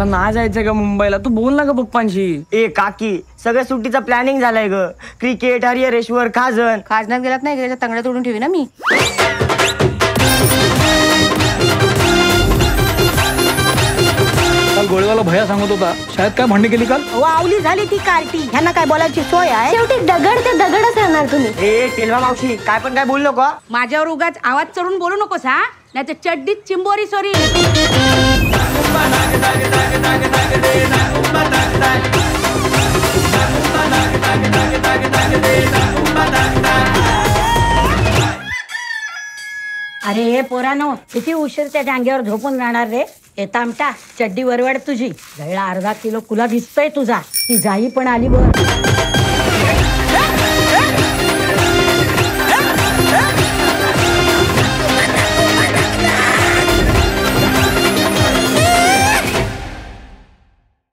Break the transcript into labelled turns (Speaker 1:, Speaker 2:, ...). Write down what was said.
Speaker 1: नाही जायचंय का मुंबईला? तू बोल ना ग पप्पांशी.
Speaker 2: ए काकी, सगळ्या सुट्टीचा प्लॅनिंग झालाय ग. क्रिकेट, हरिहरेश्वर,
Speaker 3: खाजनात गेलात नाही गेल्याच्या तंगड्या तोडून ठेवी ना मी.
Speaker 4: काल गोळेवाला भैया सांगत होता शाळेत काय भांडणी केली काल.
Speaker 3: वावली झाली ती कार्टी. ह्यांना काय बोलायची सोय आहे?
Speaker 5: शेवटी दगड ते दगडच राहणार तुम्ही.
Speaker 2: ए तेलवा मावशी, काय पण काय बोल नको.
Speaker 3: माझ्यावर उगाच आवाज चढून बोलू नकोस हा, नाही तर चड्डीत चिंबोरी सोरी.
Speaker 6: अरे हे पोरानो, किती उशीर त्या जांगेवर झोपून राहणार रे. येता आमटा चड्डी वरवाड तुझी. जळला अर्धा किलो कुला दिसतोय तुझा. ती जाई पण आली वर.